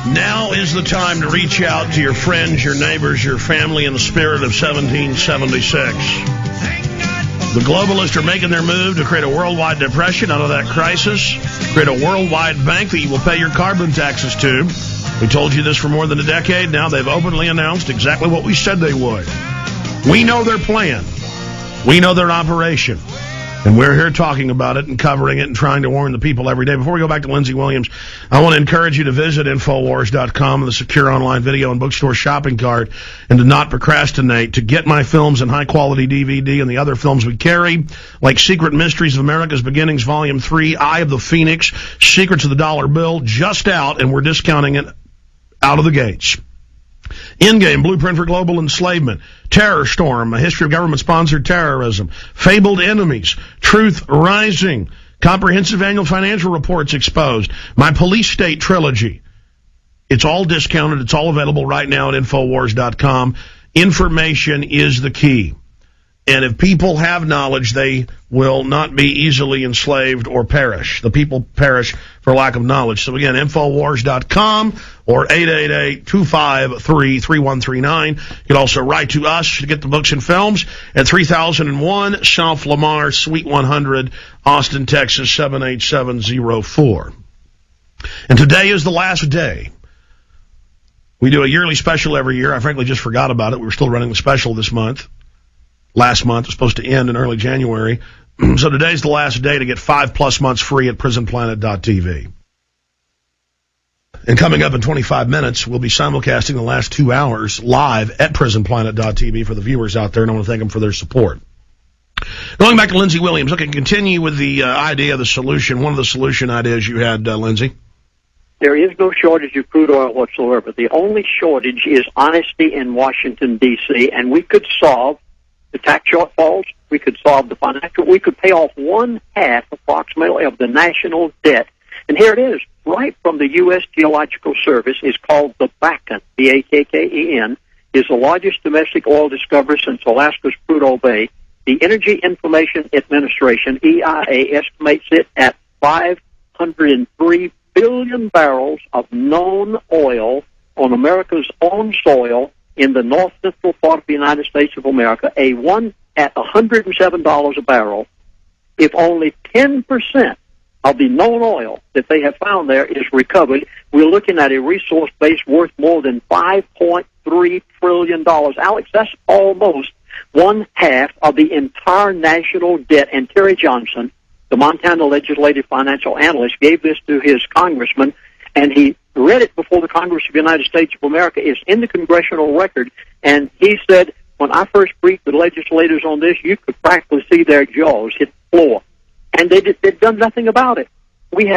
Now is the time to reach out to your friends, your neighbors, your family in the spirit of 1776. The globalists are making their move to create a worldwide depression out of that crisis, create a worldwide bank that you will pay your carbon taxes to. We told you this for more than a decade. Now they've openly announced exactly what we said they would. We know their plan. We know their operation. And we're here talking about it and covering it and trying to warn the people every day. Before we go back to Lindsey Williams, I want to encourage you to visit Infowars.com, the secure online video and bookstore shopping cart, and to not procrastinate, to get my films and high-quality DVD and the other films we carry, like Secret Mysteries of America's Beginnings, Volume 3, Eye of the Phoenix, Secrets of the Dollar Bill, just out, and we're discounting it out of the gates. Endgame, Blueprint for Global Enslavement, Terror Storm, A History of Government-Sponsored Terrorism, Fabled Enemies, Truth Rising, Comprehensive Annual Financial Reports Exposed, my Police State Trilogy. It's all discounted. It's all available right now at Infowars.com. Information is the key. And if people have knowledge, they will not be easily enslaved or perish. The people perish for lack of knowledge. So again, Infowars.com or 888-253-3139. You can also write to us to get the books and films at 3001 South Lamar, Suite 100, Austin, Texas, 78704. And today is the last day. We do a yearly special every year. I frankly just forgot about it. We were still running the special this month. Last month. It was supposed to end in early January. So today's the last day to get 5+ months free at prisonplanet.tv. And coming up in 25 minutes, we'll be simulcasting the last 2 hours live at prisonplanet.tv for the viewers out there, and I want to thank them for their support. Going back to Lindsey Williams, okay, continue with the idea of the solution. One of the solution ideas you had, Lindsey. There is no shortage of crude oil whatsoever. The only shortage is honesty in Washington, D.C., and we could solve the tax shortfalls, we could solve the financial, we could pay off 1/2 approximately of the national debt. And here it is, right from the U.S. Geological Service, is called the Bakken, B-A-K-K-E-N, is the largest domestic oil discovery since Alaska's Prudhoe Bay. The Energy Information Administration, EIA, estimates it at 503 billion barrels of known oil on America's own soil in the north central part of the United States of America, at $107 a barrel. If only 10% of the known oil that they have found there is recovered, we're looking at a resource base worth more than $5.3 trillion. Alex, that's almost 1/2 of the entire national debt. And Terry Johnson, the Montana legislative financial analyst, gave this to his congressman, and he read it before the Congress of the United States of America. It's in the congressional record, and he said, when I first briefed the legislators on this, you could practically see their jaws hit the floor. And they've done nothing about it. We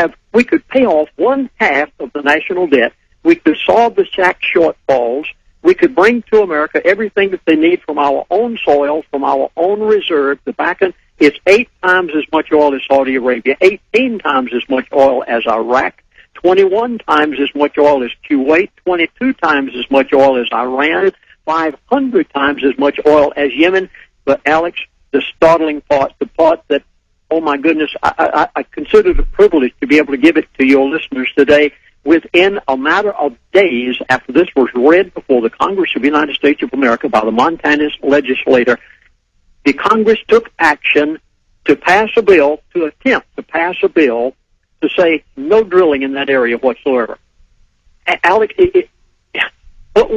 could pay off 1/2 of the national debt. We could solve the tax shortfalls. We could bring to America everything that they need from our own soil, from our own reserve. The Bakken, it's 8 times as much oil as Saudi Arabia, 18 times as much oil as Iraq, 21 times as much oil as Kuwait, 22 times as much oil as Iran, 500 times as much oil as Yemen. But, Alex, the startling part, the part that, oh, my goodness, I consider it a privilege to be able to give it to your listeners today. Within a matter of days after this was read before the Congress of the United States of America by the Montana's legislator, the Congress took action to pass a bill, to attempt to pass a bill to say no drilling in that area whatsoever. Alex,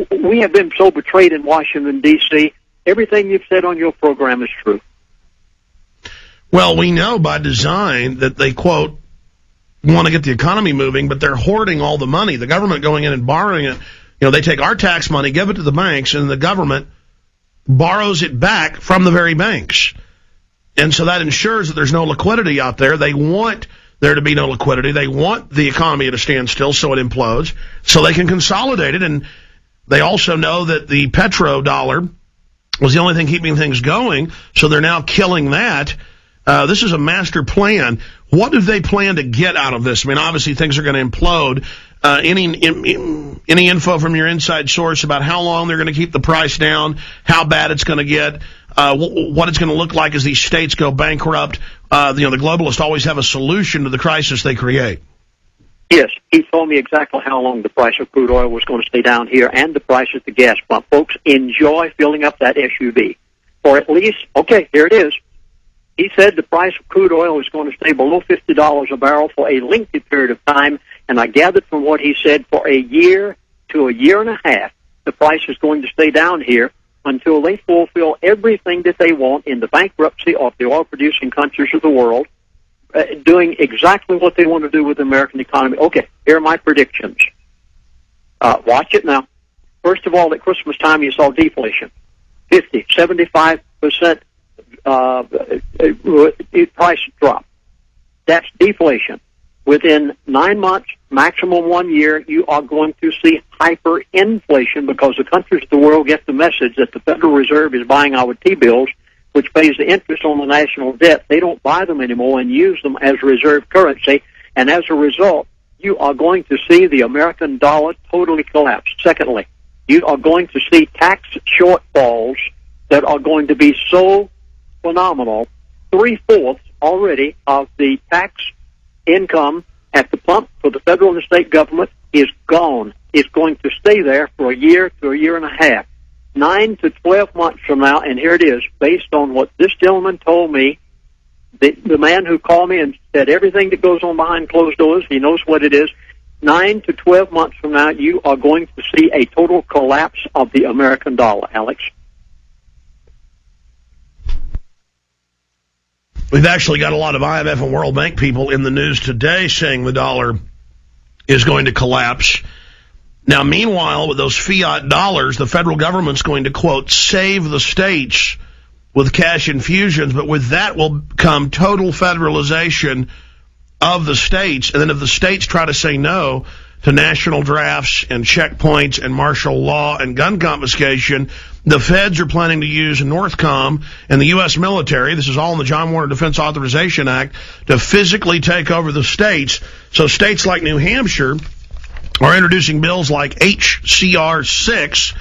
we have been so betrayed in Washington, D.C. Everything you've said on your program is true. Well, we know by design that they, quote, want to get the economy moving, but they're hoarding all the money. The government going in and borrowing it. You know, they take our tax money, give it to the banks, and the government borrows it back from the very banks. And so that ensures that there's no liquidity out there. They want there to be no liquidity. They want the economy to stand still so it implodes, so they can consolidate it. And they also know that the petrodollar was the only thing keeping things going, so they're now killing that. This is a master plan. What do they plan to get out of this? I mean, obviously things are going to implode. Any info from your inside source about how long they're going to keep the price down, how bad it's going to get, what it's going to look like as these states go bankrupt? The globalists always have a solution to the crisis they create. Yes, he told me exactly how long the price of crude oil was going to stay down here and the price at the gas pump. Folks, enjoy filling up that SUV. For at least, okay, here it is. He said the price of crude oil is going to stay below $50 a barrel for a lengthy period of time, and I gathered from what he said for a year to a year and a half, the price is going to stay down here until they fulfill everything that they want in the bankruptcy of the oil-producing countries of the world, doing exactly what they want to do with the American economy. Okay, here are my predictions. Watch it now. First of all, at Christmas time, you saw deflation. 50, 75% price drop. That's deflation. Within 9 months, maximum 1 year, you are going to see hyperinflation because the countries of the world get the message that the Federal Reserve is buying our T-bills, which pays the interest on the national debt. They don't buy them anymore and use them as reserve currency, and as a result, you are going to see the American dollar totally collapse. Secondly, you are going to see tax shortfalls that are going to be so phenomenal. 3/4 already of the tax income at the pump for the federal and state government is gone. It's going to stay there for a year to a year and a half. 9 to 12 months from now, and here it is, based on what this gentleman told me, the man who called me and said everything that goes on behind closed doors, he knows what it is. 9 to 12 months from now, you are going to see a total collapse of the American dollar, Alex. We've actually got a lot of IMF and World Bank people in the news today saying the dollar is going to collapse. Now, meanwhile, with those fiat dollars, the federal government's going to, quote, save the states with cash infusions, but with that will come total federalization of the states. And then if the states try to say no to national drafts and checkpoints and martial law and gun confiscation, the feds are planning to use Northcom and the U.S. military, this is all in the John Warner Defense Authorization Act, to physically take over the states. So states like New Hampshire are introducing bills like H.C.R. 6,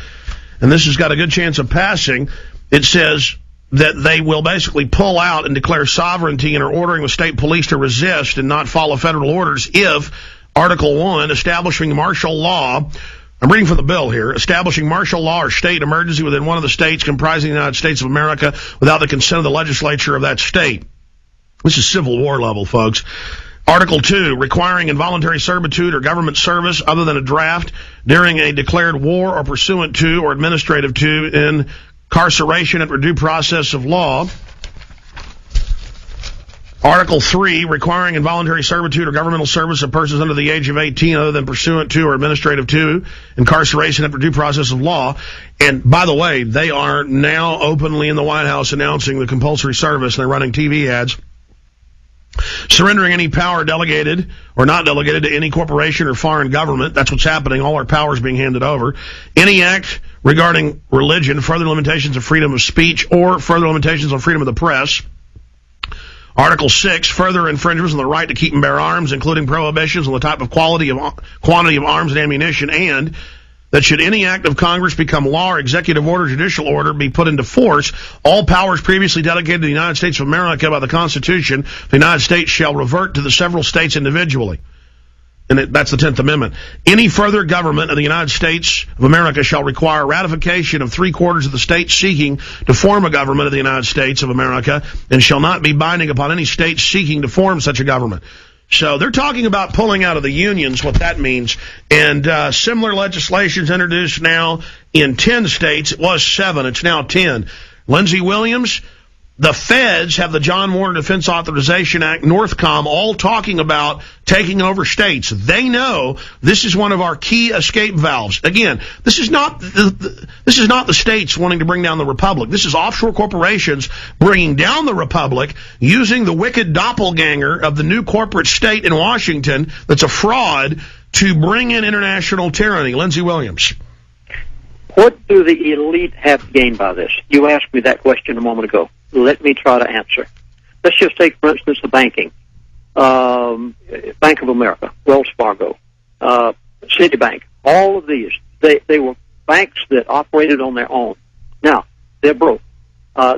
and this has got a good chance of passing. It says that they will basically pull out and declare sovereignty and are ordering the state police to resist and not follow federal orders if Article 1, establishing martial law, I'm reading from the bill here, establishing martial law or state emergency within one of the states comprising the United States of America without the consent of the legislature of that state. This is Civil War level, folks. Article 2, requiring involuntary servitude or government service other than a draft during a declared war or pursuant to or administrative to incarceration under due process of law. Article 3, requiring involuntary servitude or governmental service of persons under the age of 18 other than pursuant to or administrative to incarceration after due process of law. And by the way, they are now openly in the White House announcing the compulsory service, and they're running TV ads. Surrendering any power delegated or not delegated to any corporation or foreign government. That's what's happening. All our power is being handed over. Any act regarding religion, further limitations of freedom of speech, or further limitations on freedom of the press. Article 6, further infringements on the right to keep and bear arms, including prohibitions on the type of quantity of arms and ammunition, and that should any act of Congress become law or executive order, judicial order be put into force, all powers previously delegated to the United States of America by the Constitution, the United States shall revert to the several states individually. And that's the 10th Amendment. Any further government of the United States of America shall require ratification of 3/4 of the states seeking to form a government of the United States of America and shall not be binding upon any state seeking to form such a government. So they're talking about pulling out of the unions, what that means. And similar legislation is introduced now in 10 states. It was 7. It's now 10. Lindsey Williams, the feds have the John Warner Defense Authorization Act, Northcom, all talking about taking over states. They know this is one of our key escape valves. Again, this is not the states wanting to bring down the republic. This is offshore corporations bringing down the republic using the wicked doppelganger of the new corporate state in Washington that's a fraud to bring in international tyranny. Lindsey Williams. What do the elite have gained by this? You asked me that question a moment ago. Let me try to answer. Let's just take, for instance, the banking. Bank of America, Wells Fargo, Citibank, all of these. They were banks that operated on their own. Now, they're broke.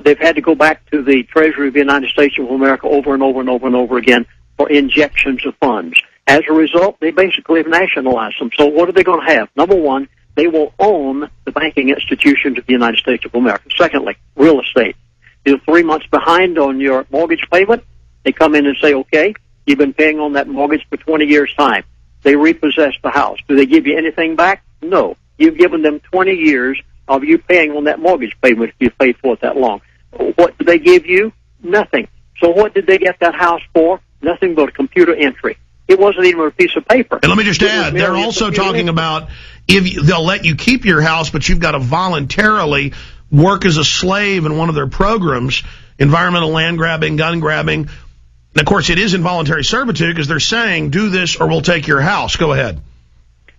They've had to go back to the Treasury of the United States of America over and over and over and over again for injections of funds. As a result, they basically have nationalized them. So what are they going to have? Number one, they will own the banking institutions of the United States of America. Secondly, real estate. You're 3 months behind on your mortgage payment. They come in and say, okay, you've been paying on that mortgage for 20 years' time. They repossess the house. Do they give you anything back? No. You've given them 20 years of you paying on that mortgage payment if you've paid for it that long. What do they give you? Nothing. So what did they get that house for? Nothing but a computer entry. It wasn't even a piece of paper. And let me just add, they're also talking about they'll let you keep your house, but you've got to voluntarily work as a slave in one of their programs, environmental land grabbing, gun grabbing. And, of course, it is involuntary servitude because they're saying, do this or we'll take your house. Go ahead.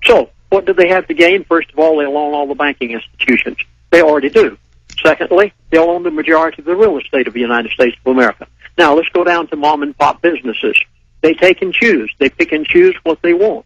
So what do they have to gain? First of all, they'll own all the banking institutions. They already do. Secondly, they'll own the majority of the real estate of the United States of America. Now, let's go down to mom-and-pop businesses. They take and choose. They pick and choose what they want.